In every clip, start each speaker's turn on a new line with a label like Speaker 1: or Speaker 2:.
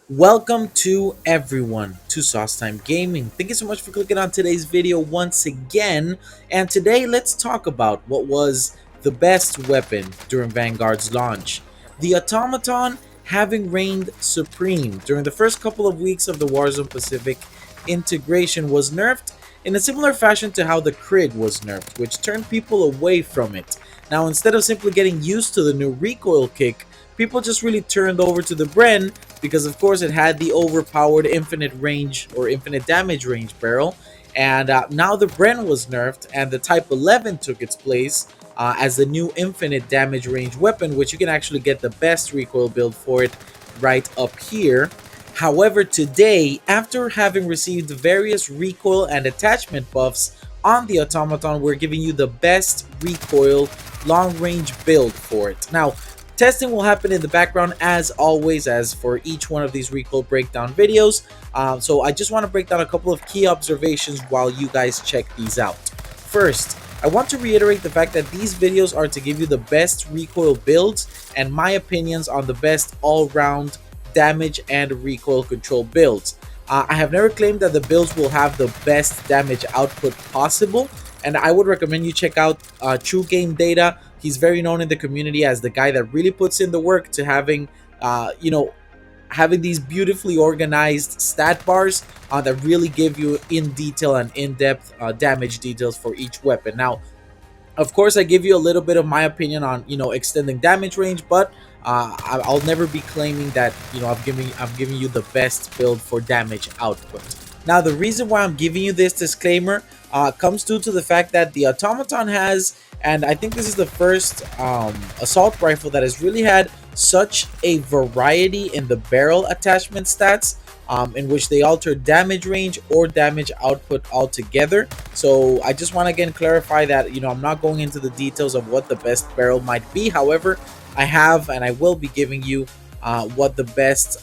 Speaker 1: Welcome to everyone to Sauce Time Gaming. Thank you so much for clicking on today's video once again. And today let's talk about what was the best weapon during Vanguard's launch. The Automaton having reigned supreme during the first couple of weeks of the Warzone Pacific integration was nerfed in a similar fashion to how the Crid was nerfed, which turned people away from it. Now, instead of simply getting used to the new recoil kick, people just really turned over to the Bren because of course it had the overpowered infinite range or infinite damage range barrel, and now the Bren was nerfed and the Type 11 took its place as the new infinite damage range weapon, which you can actually get the best recoil build for it right up here. However, today, after having received various recoil and attachment buffs on the Automaton, we're giving you the best recoil long range build for it. Now, testing will happen in the background as always, as for each one of these recoil breakdown videos. So I just want to break down a couple of key observations while you guys check these out. First, I want to reiterate the fact that these videos are to give you the best recoil builds and my opinions on the best all-round damage and recoil control builds. I have never claimed that the builds will have the best damage output possible, and I would recommend you check out True Game Data. He's very known in the community as the guy that really puts in the work to having, having these beautifully organized stat bars that really give you in detail and in-depth damage details for each weapon. Now, of course, I give you a little bit of my opinion on extending damage range, but I'll never be claiming that I'm giving you the best build for damage output. Now, the reason why I'm giving you this disclaimer comes due to the fact that the Automaton has, and I think this is the first assault rifle that has really had such a variety in the barrel attachment stats, in which they alter damage range or damage output altogether. So I just want to again clarify that I'm not going into the details of what the best barrel might be. However, I have and I will be giving you what the best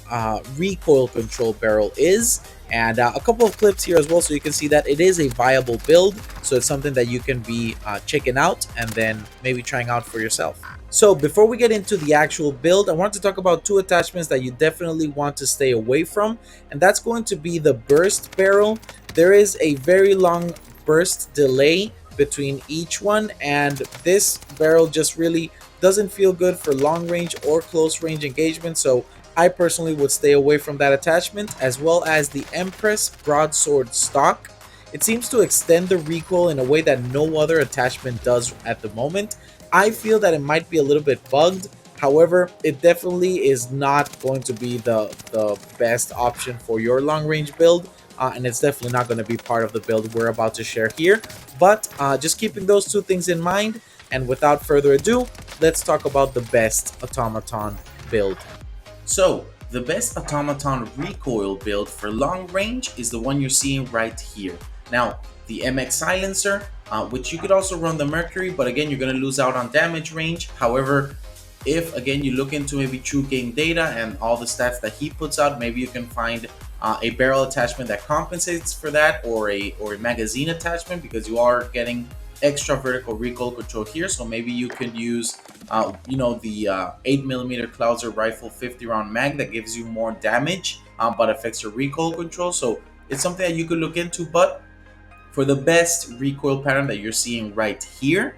Speaker 1: recoil control barrel is, and a couple of clips here as well, so you can see that it is a viable build. So it's something that you can be checking out and then maybe trying out for yourself. So before we get into the actual build, I want to talk about two attachments that you definitely want to stay away from, and that's going to be the burst barrel. There is a very long burst delay between each one, and this barrel just really doesn't feel good for long range or close range engagement. So I personally would stay away from that attachment, as well as the Empress broadsword stock. It seems to extend the recoil in a way that no other attachment does at the moment. I feel that it might be a little bit bugged. However, it definitely is not going to be the best option for your long range build. And it's definitely not going to be part of the build we're about to share here. But just keeping those two things in mind, and without further ado, let's talk about the best Automaton build. So, the best Automaton recoil build for long range is the one you're seeing right here. Now, the MX silencer, which you could also run the Mercury, but again, you're going to lose out on damage range. However, if again you look into maybe True Game Data and all the stats that he puts out, maybe you can find a barrel attachment that compensates for that, or a magazine attachment, because you are getting extra vertical recoil control here. So maybe you could use the 8mm Clouser rifle 50 round mag that gives you more damage but affects your recoil control. So it's something that you could look into. But for the best recoil pattern that you're seeing right here,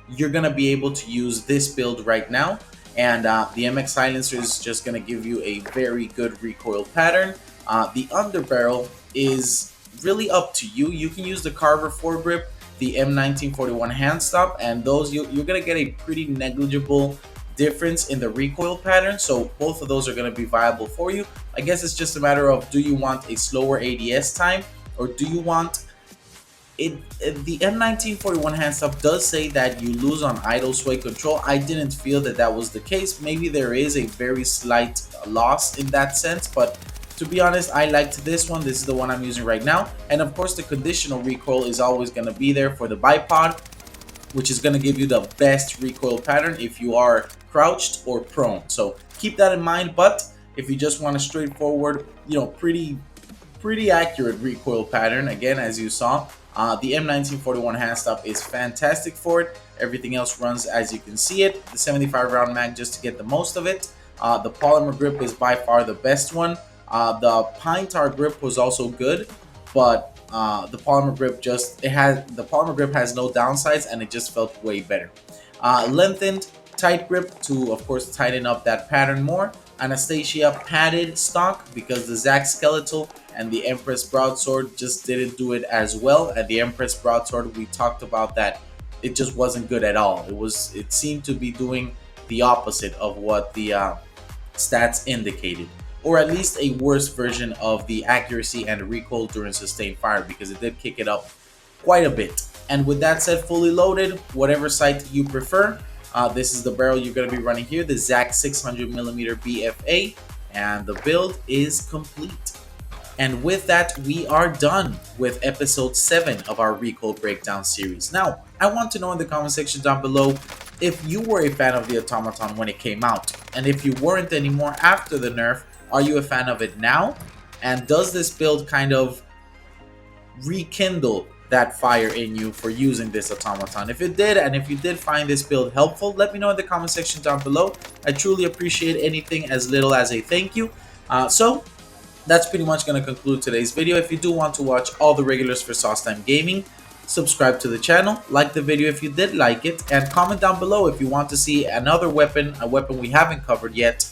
Speaker 1: you're gonna be able to use this build right now, and the MX silencer is just gonna give you a very good recoil pattern. The underbarrel is really up to you. You can use the Carver foregrip, the M1941 hand stop, and those you're gonna get a pretty negligible difference in the recoil pattern. So both of those are gonna be viable for you. I guess it's just a matter of, do you want a slower ADS time, or do you want the M1941 hand stop does say that you lose on idle sway control. I didn't feel that that was the case. Maybe there is a very slight loss in that sense, but to be honest, I liked this one. This is the one I'm using right now. And of course, the conditional recoil is always going to be there for the BIPOD, which is going to give you the best recoil pattern if you are crouched or prone. So keep that in mind. But if you just want a straightforward, pretty accurate recoil pattern, again, as you saw, The M1941 hand stop is fantastic for it. Everything else runs as you can see it. The 75 round mag just to get the most of it. The polymer grip is by far the best one. The pine tar grip was also good, but the polymer grip has no downsides and it just felt way better. Lengthened tight grip to of course tighten up that pattern more. Anastasia padded stock because the Zac Skeletal and the Empress Broadsword just didn't do it as well. And the Empress Broadsword, we talked about that, it just wasn't good at all. It seemed to be doing the opposite of what the stats indicated, or at least a worse version of the accuracy and recoil during sustained fire, because it did kick it up quite a bit. And with that said, fully loaded, whatever sight you prefer, this is the barrel you're going to be running here, the Zac 600mm BFA, and the build is complete. And with that, we are done with episode 7 of our Recoil Breakdown series. Now, I want to know in the comment section down below if you were a fan of the Automaton when it came out, and if you weren't anymore after the nerf, are you a fan of it now? And does this build kind of rekindle that fire in you for using this Automaton? If it did, and if you did find this build helpful, let me know in the comment section down below. I truly appreciate anything as little as a thank you. So that's pretty much going to conclude today's video. If you do want to watch all the regulars for Sauce Time Gaming, subscribe to the channel, like the video if you did like it, and comment down below if you want to see another weapon, a weapon we haven't covered yet,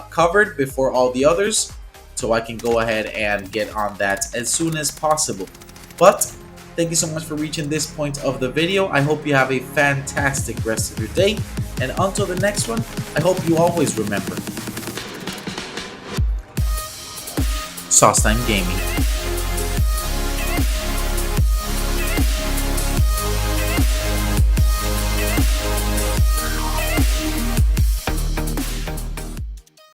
Speaker 1: covered before all the others, so I can go ahead and get on that as soon as possible. But thank you so much for reaching this point of the video. I hope you have a fantastic rest of your day, and until the next one, I hope you always remember Sauce Time Gaming.